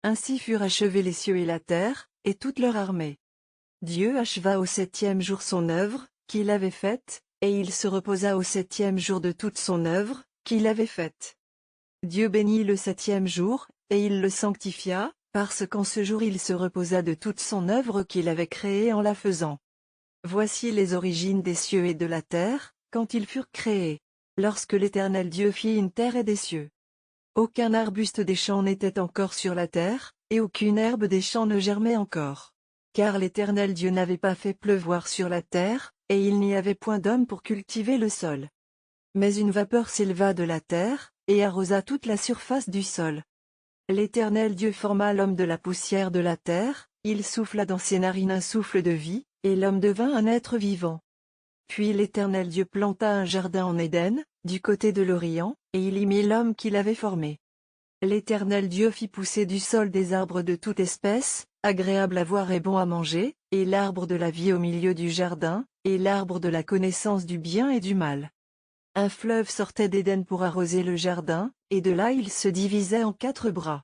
Ainsi furent achevés les cieux et la terre, et toute leur armée. Dieu acheva au 7e jour son œuvre, qu'il avait faite, et il se reposa au 7e jour de toute son œuvre, qu'il avait faite. Dieu bénit le 7e jour, et il le sanctifia, parce qu'en ce jour il se reposa de toute son œuvre qu'il avait créée en la faisant. Voici les origines des cieux et de la terre, quand ils furent créés, lorsque l'Éternel Dieu fit une terre et des cieux. Aucun arbuste des champs n'était encore sur la terre, et aucune herbe des champs ne germait encore. Car l'Éternel Dieu n'avait pas fait pleuvoir sur la terre, et il n'y avait point d'homme pour cultiver le sol. Mais une vapeur s'éleva de la terre, et arrosa toute la surface du sol. L'Éternel Dieu forma l'homme de la poussière de la terre, il souffla dans ses narines un souffle de vie, et l'homme devint un être vivant. Puis l'Éternel Dieu planta un jardin en Éden, du côté de l'Orient, et il y mit l'homme qu'il avait formé. L'Éternel Dieu fit pousser du sol des arbres de toute espèce, agréables à voir et bons à manger, et l'arbre de la vie au milieu du jardin, et l'arbre de la connaissance du bien et du mal. Un fleuve sortait d'Éden pour arroser le jardin, et de là il se divisait en 4 bras.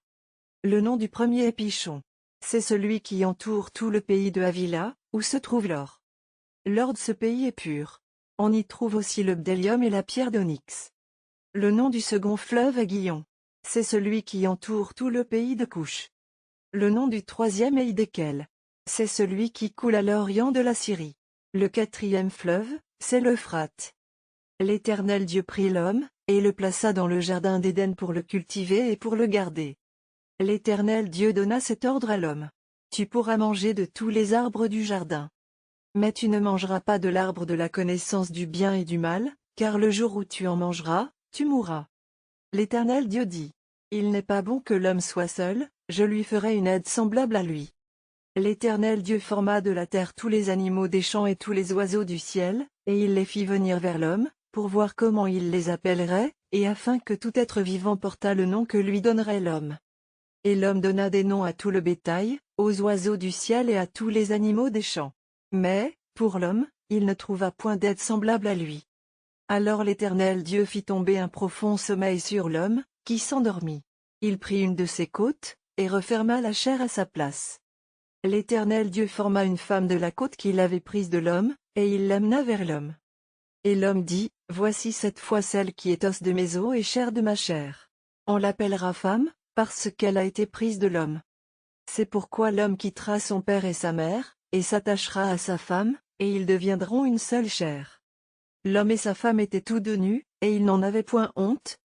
Le nom du premier est Pishon. C'est celui qui entoure tout le pays de Havila, où se trouve l'or. L'or de ce pays est pur. On y trouve aussi le bdellium et la pierre d'onyx. Le nom du second fleuve est Guillon. C'est celui qui entoure tout le pays de Couche. Le nom du troisième est Hiddekel. C'est celui qui coule à l'orient de la Syrie. Le 4e fleuve, c'est l'Euphrate. L'Éternel Dieu prit l'homme, et le plaça dans le jardin d'Éden pour le cultiver et pour le garder. L'Éternel Dieu donna cet ordre à l'homme. Tu pourras manger de tous les arbres du jardin. Mais tu ne mangeras pas de l'arbre de la connaissance du bien et du mal, car le jour où tu en mangeras, tu mourras. L'Éternel Dieu dit: Il n'est pas bon que l'homme soit seul, je lui ferai une aide semblable à lui. L'Éternel Dieu forma de la terre tous les animaux des champs et tous les oiseaux du ciel, et il les fit venir vers l'homme, pour voir comment il les appellerait, et afin que tout être vivant portât le nom que lui donnerait l'homme. Et l'homme donna des noms à tout le bétail, aux oiseaux du ciel et à tous les animaux des champs. Mais, pour l'homme, il ne trouva point d'aide semblable à lui. Alors l'Éternel Dieu fit tomber un profond sommeil sur l'homme, qui s'endormit. Il prit une de ses côtes, et referma la chair à sa place. L'Éternel Dieu forma une femme de la côte qu'il avait prise de l'homme, et il l'amena vers l'homme. Et l'homme dit: Voici cette fois celle qui est os de mes os et chair de ma chair. On l'appellera femme, parce qu'elle a été prise de l'homme. C'est pourquoi l'homme quittera son père et sa mère, et s'attachera à sa femme, et ils deviendront une seule chair. L'homme et sa femme étaient tous deux nus, et ils n'en avaient point honte,